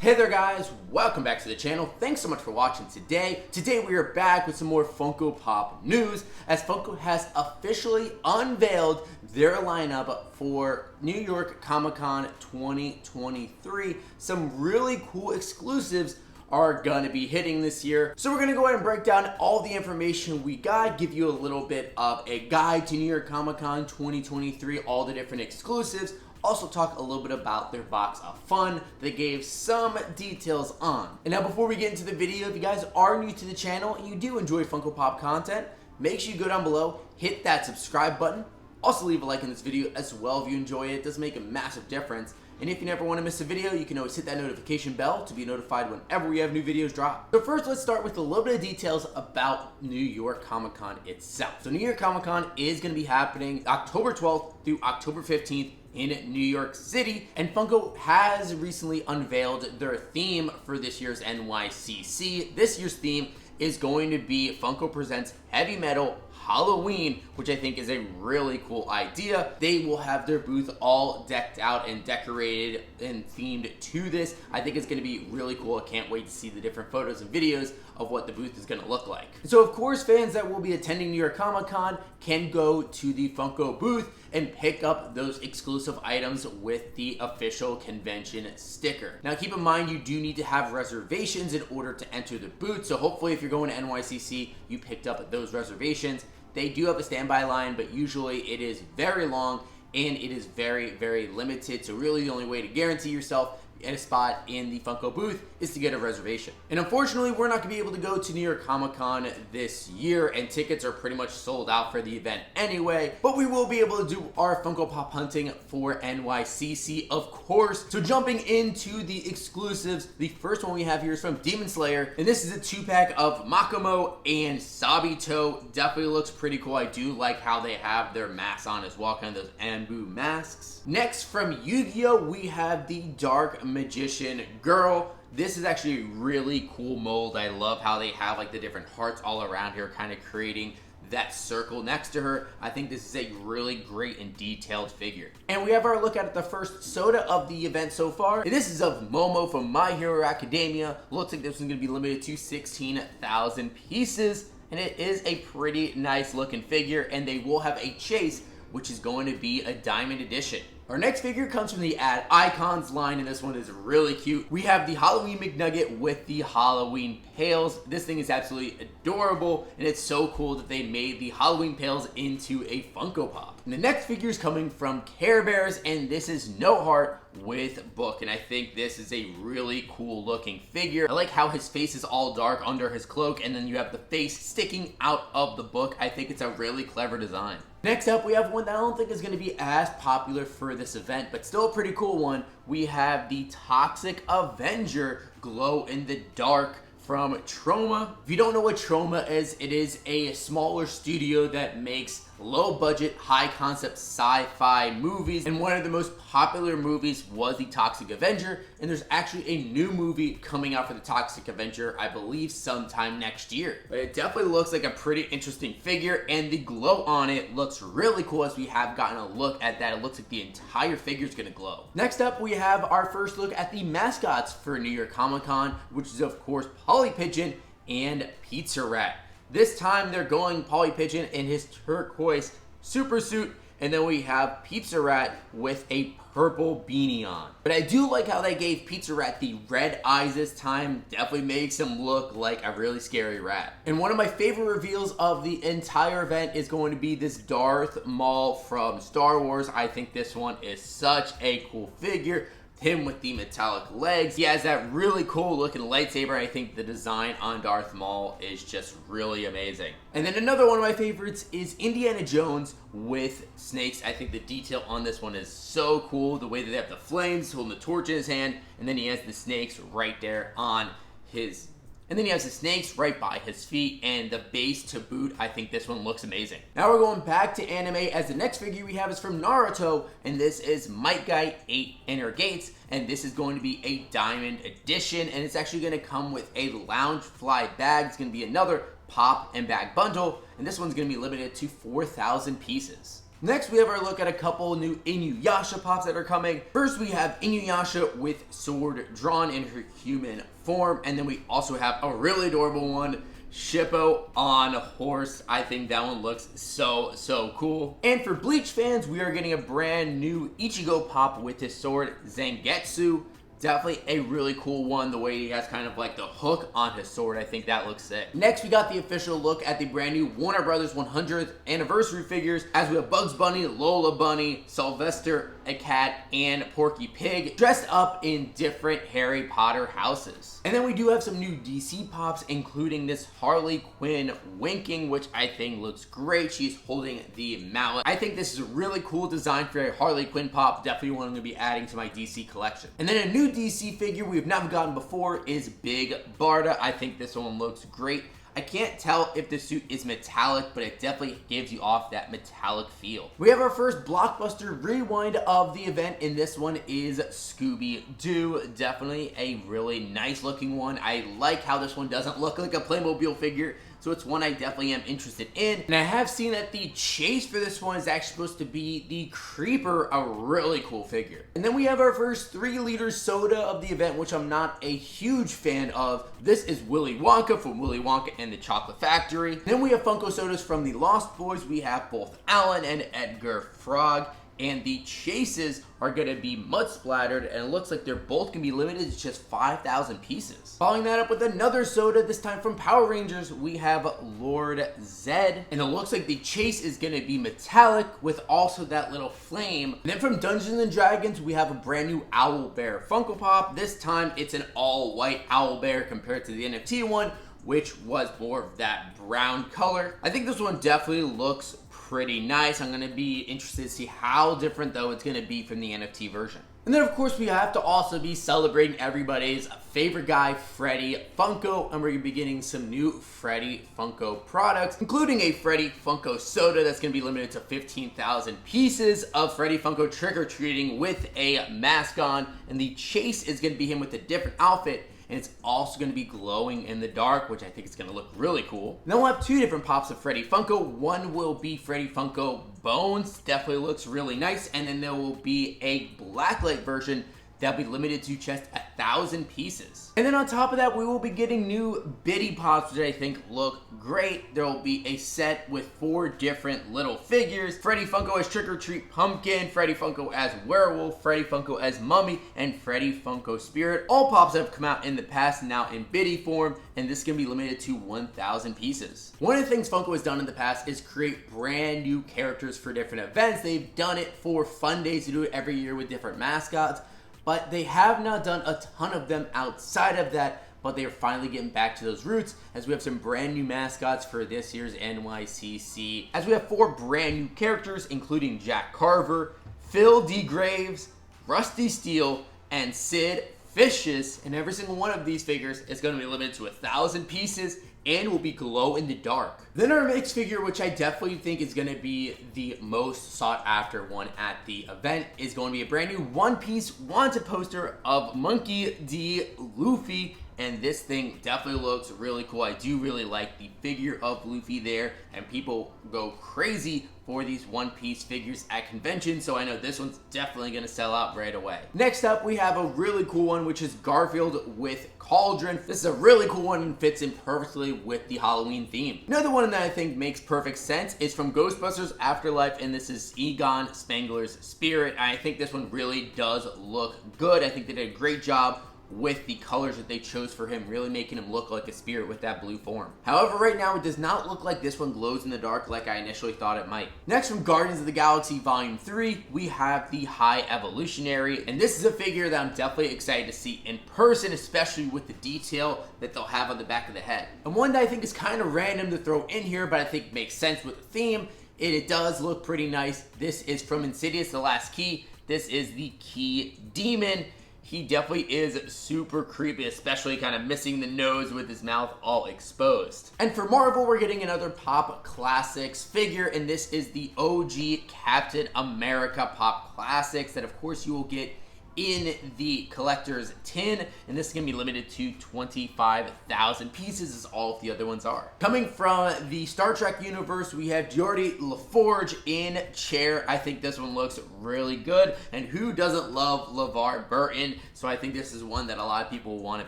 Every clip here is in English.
Hey there guys, welcome back to the channel. Thanks so much for watching today. Today we are back with some more Funko Pop news as Funko has officially unveiled their lineup for New York Comic Con 2023. Some really cool exclusives are gonna be hitting this year. So we're gonna go ahead and break down all the information we got, give you a little bit of a guide to New York Comic Con 2023, all the different exclusives. Also talk a little bit about their box of fun they gave some details on. And now before we get into the video, if you guys are new to the channel and you do enjoy Funko Pop content, make sure you go down below, hit that subscribe button. Also leave a like in this video as well if you enjoy it. It does make a massive difference. And if you never want to miss a video, you can always hit that notification bell to be notified whenever we have new videos drop. So first, let's start with a little bit of details about New York Comic Con itself. So New York Comic Con is going to be happening October 12th through October 15th in New York City, and Funko has recently unveiled their theme for this year's NYCC. This year's theme is going to be Funko Presents Heavy Metal Halloween, which I think is a really cool idea. They will have their booth all decked out and decorated and themed to this. I think it's going to be really cool. I can't wait to see the different photos and videos of what the booth is going to look like. So of course, fans that will be attending New York Comic Con can go to the Funko booth and pick up those exclusive items with the official convention sticker. Now keep in mind, you do need to have reservations in order to enter the booth. So hopefully if you're going to NYCC, you picked up those reservations. They do have a standby line, but usually it is very long and it is very, very limited. So really the only way to guarantee yourself in a spot in the Funko booth is to get a reservation. And unfortunately, we're not gonna be able to go to New York Comic Con this year, and tickets are pretty much sold out for the event anyway, but we will be able to do our Funko Pop hunting for NYCC, of course. So jumping into the exclusives, the first one we have here is from Demon Slayer, and this is a 2-pack of Makomo and Sabito. Definitely looks pretty cool. I do like how they have their masks on as well, kind of those Anbu masks. Next, from Yu-Gi-Oh, we have the Dark Magician Girl. This is actually a really cool mold. I love how they have like the different hearts all around here, kind of creating that circle next to her. I think this is a really great and detailed figure. And we have our look at the first soda of the event so far. And this is of Momo from My Hero Academia. Looks like this one's gonna be limited to 16,000 pieces. And it is a pretty nice looking figure. And they will have a chase, which is going to be a diamond edition. Our next figure comes from the Ad Icons line, and this one is really cute. We have the Halloween McNugget with the Halloween pails. This thing is absolutely adorable, and it's so cool that they made the Halloween pails into a Funko Pop. And the next figure is coming from Care Bears, and this is No Heart with Book, and I think this is a really cool looking figure. I like how his face is all dark under his cloak, and then you have the face sticking out of the book. I think it's a really clever design. Next up, we have one that I don't think is going to be as popular for this event, but still a pretty cool one. We have the Toxic Avenger Glow in the Dark from Troma. If you don't know what Troma is, it is a smaller studio that makes low-budget, high-concept sci-fi movies, and one of the most popular movies was the Toxic Avenger, and there's actually a new movie coming out for the Toxic Avenger, I believe sometime next year. But it definitely looks like a pretty interesting figure, and the glow on it looks really cool as we have gotten a look at that. It looks like the entire figure is going to glow. Next up, we have our first look at the mascots for New York Comic Con, which is of course Polly Pigeon and Pizza Rat. This time they're going Polly Pigeon in his turquoise super suit, and then we have Pizza Rat with a purple beanie on. But I do like how they gave Pizza Rat the red eyes this time. Definitely makes him look like a really scary rat. And one of my favorite reveals of the entire event is going to be this Darth Maul from Star Wars. I think this one is such a cool figure. Him with the metallic legs. He has that really cool looking lightsaber. I think the design on Darth Maul is just really amazing. And then another one of my favorites is Indiana Jones with snakes. I think the detail on this one is so cool. The way that they have the flames, holding the torch in his hand, and then he has the snakes right there on his... And then he has the snakes right by his feet and the base to boot. I think this one looks amazing. Now we're going back to anime as the next figure we have is from Naruto, and this is Might Guy 8 Inner Gates, and this is going to be a diamond edition, and it's actually going to come with a Loungefly bag. It's going to be another pop and bag bundle, and this one's going to be limited to 4,000 pieces. Next, we have our look at a couple new Inuyasha pops that are coming. First, we have Inuyasha with sword drawn in her human form, and then we also have a really adorable one, Shippo on a horse. I think that one looks so cool. And for Bleach fans, we are getting a brand new Ichigo pop with his sword, Zangetsu. Definitely a really cool one, the way he has kind of like the hook on his sword. I think that looks sick. Next, we got the official look at the brand new Warner Brothers 100th anniversary figures, as we have Bugs Bunny, Lola Bunny, Sylvester a cat, and Porky Pig dressed up in different Harry Potter houses. And then we do have some new DC pops, including this Harley Quinn winking, which I think looks great. She's holding the mallet. I think this is a really cool design for a Harley Quinn pop. Definitely one I'm going to be adding to my DC collection. And then a new DC figure we've never gotten before is Big Barda. I think this one looks great. I can't tell if the suit is metallic, but it definitely gives you off that metallic feel. We have our first blockbuster rewind of the event, and this one is Scooby-Doo. Definitely a really nice looking one. I like how this one doesn't look like a Playmobil figure, so it's one I definitely am interested in. And I have seen that the chase for this one is actually supposed to be the Creeper, a really cool figure. And then we have our first 3-liter soda of the event, which I'm not a huge fan of. This is Willy Wonka from Willy Wonka and the Chocolate Factory. Then we have Funko sodas from the Lost Boys. We have both Alan and Edgar Frog. And the chases are going to be mud splattered, and it looks like they're both going to be limited to just 5,000 pieces. Following that up with another soda, this time from Power Rangers, we have Lord Zed, and it looks like the chase is going to be metallic with also that little flame. And then from Dungeons and Dragons, we have a brand new Owl Bear Funko Pop. This time it's an all white owl bear compared to the NFT one, which was more of that brown color. I think this one definitely looks pretty nice. I'm going to be interested to see how different though it's going to be from the NFT version. And then of course we have to also be celebrating everybody's favorite guy, Freddy Funko, and we're going to be getting some new Freddy Funko products, including a Freddy Funko soda that's going to be limited to 15,000 pieces of Freddy Funko trick-or-treating with a mask on, and the chase is going to be him with a different outfit. And it's also going to be glowing in the dark, which I think is going to look really cool. And then we'll have 2 different pops of Freddy Funko. One will be Freddy Funko Bones. Definitely looks really nice. And then there will be a blacklight version that'll be limited to just 1,000 pieces. And then on top of that, we will be getting new Biddy Pops, which I think look great. There will be a set with 4 different little figures. Freddy Funko as Trick or Treat Pumpkin, Freddy Funko as Werewolf, Freddy Funko as Mummy, and Freddy Funko Spirit. All pops that have come out in the past now in Biddy form, and this can be limited to 1,000 pieces. One of the things Funko has done in the past is create brand new characters for different events. They've done it for Fun Days. They do it every year with different mascots, but they have not done a ton of them outside of that, but they are finally getting back to those roots, as we have some brand new mascots for this year's NYCC, as we have 4 brand new characters, including Jack Carver, Phil D. Graves, Rusty Steele, and Sid Vicious, and every single one of these figures is going to be limited to 1,000 pieces and will be glow in the dark. Then our mixed figure, which I definitely think is going to be the most sought after one at the event, is going to be a brand new one-piece wanted poster of Monkey D. Luffy, and this thing definitely looks really cool. I do really like the figure of Luffy there, and people go crazy for these one-piece figures at conventions, so I know this one's definitely going to sell out right away. Next up, we have a really cool one, which is Garfield with Cauldron. This is a really cool one and fits in perfectly with the Halloween theme. Another one that I think makes perfect sense is from Ghostbusters Afterlife, and this is Egon Spengler's Spirit. I think this one really does look good. I think they did a great job with the colors that they chose for him, really making him look like a spirit with that blue form. However, right now it does not look like this one glows in the dark like I initially thought it might. Next, from Guardians of the Galaxy Volume 3, we have the High Evolutionary, and this is a figure that I'm definitely excited to see in person, especially with the detail that they'll have on the back of the head. And one that I think is kind of random to throw in here, but I think makes sense with the theme. It does look pretty nice. This is from Insidious: The Last Key. This is the Key Demon. He definitely is super creepy, especially kind of missing the nose with his mouth all exposed. And for Marvel, we're getting another Pop Classics figure, and this is the OG Captain America Pop Classics that, of course, you will get in the collector's tin, and this is going to be limited to 25,000 pieces as all of the other ones are. Coming from the Star Trek universe, we have Geordi LaForge in Chair. I think this one looks really good, and who doesn't love LeVar Burton? So I think this is one that a lot of people want to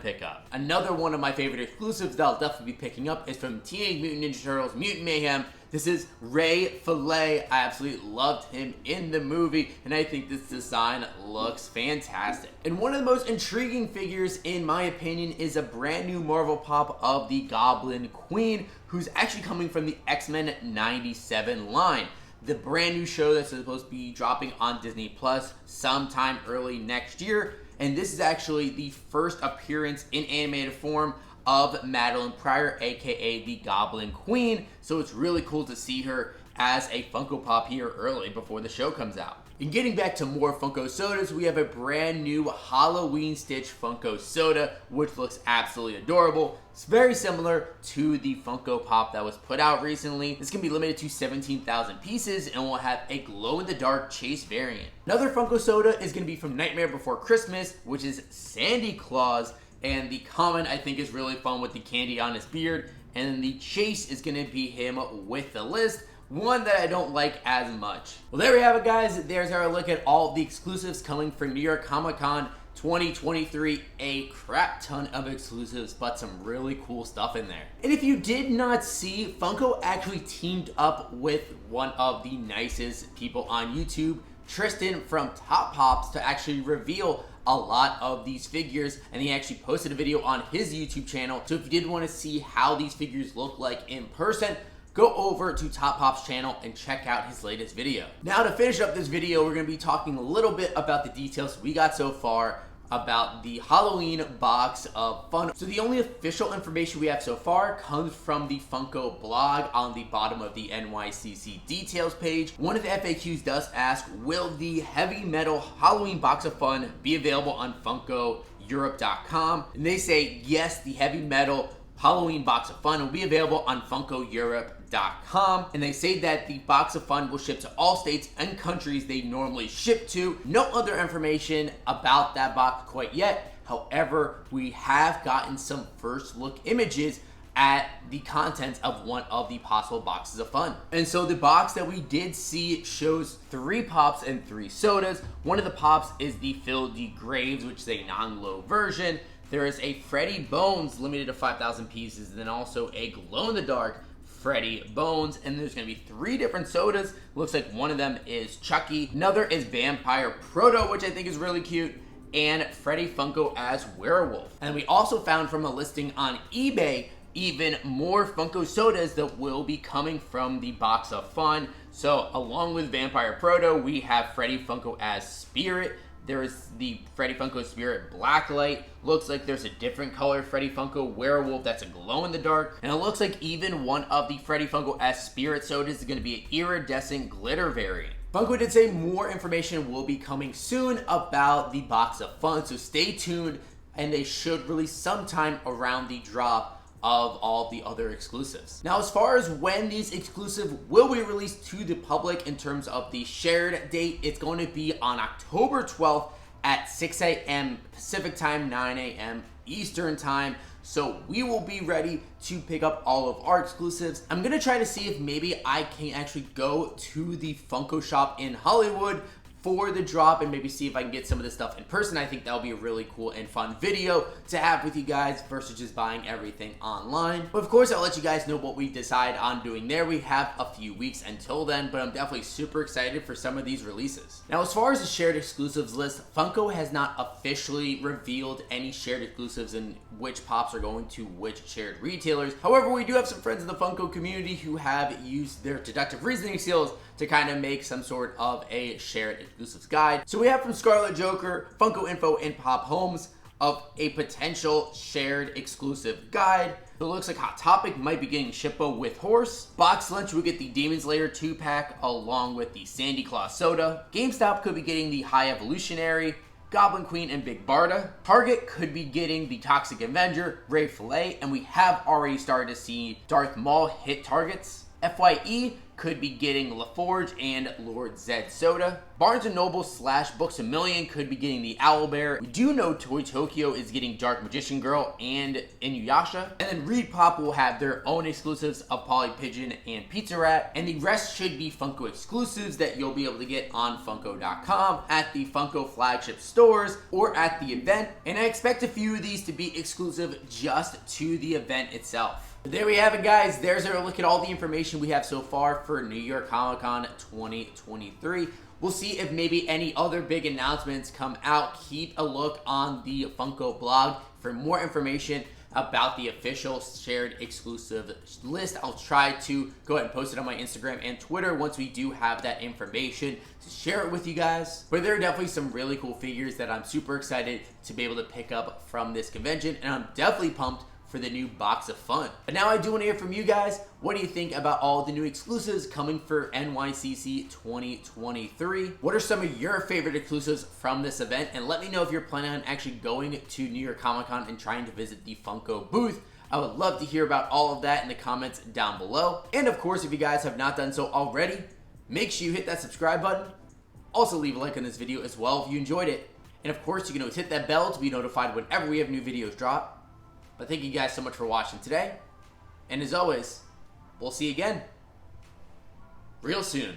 pick up. Another one of my favorite exclusives that I'll definitely be picking up is from Teenage Mutant Ninja Turtles Mutant Mayhem. This is Ray Fillet. I absolutely loved him in the movie, and I think this design looks fantastic. And one of the most intriguing figures, in my opinion, is a brand new Marvel Pop of the Goblin Queen, who's actually coming from the X-Men 97 line. The brand new show that's supposed to be dropping on Disney Plus sometime early next year, and this is actually the first appearance in animated form of Madeline Pryor, aka the Goblin Queen, so it's really cool to see her as a Funko Pop here early before the show comes out. And getting back to more Funko Sodas, we have a brand new Halloween Stitch Funko Soda, which looks absolutely adorable. It's very similar to the Funko Pop that was put out recently. This can be limited to 17,000 pieces and will have a glow-in-the-dark chase variant. Another Funko Soda is going to be from Nightmare Before Christmas, which is Sandy Claus. And the comment, I think, is really fun with the candy on his beard. And the chase is going to be him with the list, one that I don't like as much. Well, there we have it, guys. There's our look at all the exclusives coming for New York Comic Con 2023. A crap ton of exclusives, but some really cool stuff in there. And if you did not see, Funko actually teamed up with one of the nicest people on YouTube, Tristan from Top Pops, to actually reveal a lot of these figures, and he actually posted a video on his YouTube channel. So if you did want to see how these figures look like in person, go over to Top Pop's channel and check out his latest video. Now, to finish up this video, we're going to be talking a little bit about the details we got so far about the Halloween box of fun. So the only official information we have so far comes from the Funko blog on the bottom of the NYCC details page. One of the FAQs does ask, will the heavy metal Halloween box of fun be available on FunkoEurope.com? And they say, yes, the heavy metal Halloween box of fun will be available on FunkoEurope.com, and they say that the box of fun will ship to all states and countries they normally ship to. No other information about that box quite yet. However, we have gotten some first look images at the contents of one of the possible boxes of fun. And so the box that we did see shows 3 pops and 3 sodas. One of the pops is the Phil D. Graves, which is a non-glow version. There is a Freddy Bones limited to 5,000 pieces, and then also a glow-in-the-dark Freddy Bones, and there's going to be 3 different sodas. Looks like one of them is Chucky, another is Vampire Proto, which I think is really cute, and Freddy Funko as Werewolf. And we also found from a listing on eBay even more Funko sodas that will be coming from the box of fun. So along with Vampire Proto, we have Freddy Funko as Spirit. There is the Freddy Funko Spirit Blacklight. Looks like there's a different color Freddy Funko Werewolf that's a glow-in-the-dark. And it looks like even one of the Freddy Funko as Spirit sodas is going to be an iridescent glitter variant. Funko did say more information will be coming soon about the box of fun, so stay tuned, and they should release sometime around the drop of all the other exclusives. Now, as far as when these exclusives will be released to the public in terms of the shared date, it's going to be on October 12th at 6 a.m. Pacific time, 9 a.m. Eastern time. So we will be ready to pick up all of our exclusives. I'm gonna try to see if maybe I can actually go to the Funko shop in Hollywood for the drop and maybe see if I can get some of this stuff in person. I think that'll be a really cool and fun video to have with you guys versus just buying everything online. But of course, I'll let you guys know what we decide on doing there. We have a few weeks until then, but I'm definitely super excited for some of these releases. Now, as far as the shared exclusives list, Funko has not officially revealed any shared exclusives and which pops are going to which shared retailers. However, we do have some friends in the Funko community who have used their deductive reasoning skills to kind of make some sort of a shared exclusives guide. So we have from Scarlet Joker, Funko Info, and Pop Homes of a potential shared exclusive guide. It looks like Hot Topic might be getting Shippo with Horse. Box Lunch will get the Demon Slayer 2-pack along with the Sandy Claus soda. GameStop could be getting the High Evolutionary, Goblin Queen, and Big Barda. Target could be getting the Toxic Avenger, Ray Fillet, and we have already started to see Darth Maul hit Targets. FYE could be getting LaForge and Lord Zed Soda. Barnes & Noble / Books A Million could be getting the Owlbear. We do know Toy Tokyo is getting Dark Magician Girl and Inuyasha. And then Reed Pop will have their own exclusives of Polly Pigeon and Pizza Rat. And the rest should be Funko exclusives that you'll be able to get on Funko.com, at the Funko flagship stores, or at the event. And I expect a few of these to be exclusive just to the event itself. There we have it, guys. There's our look at all the information we have so far for New York Comic Con 2023. We'll see if maybe any other big announcements come out. Keep a look on the Funko blog for more information about the official shared exclusive list. I'll try to go ahead and post it on my Instagram and Twitter once we do have that information to share it with you guys. But there are definitely some really cool figures that I'm super excited to be able to pick up from this convention, and I'm definitely pumped for the new box of fun. But now I do want to hear from you guys. What do you think about all the new exclusives coming for NYCC 2023? What are some of your favorite exclusives from this event? And let me know if you're planning on actually going to New York Comic Con and trying to visit the Funko booth. I would love to hear about all of that in the comments down below. And of course, if you guys have not done so already, make sure you hit that subscribe button. Also leave a like on this video as well if you enjoyed it. And of course, you can always hit that bell to be notified whenever we have new videos drop. But thank you guys so much for watching today. And as always, we'll see you again real soon.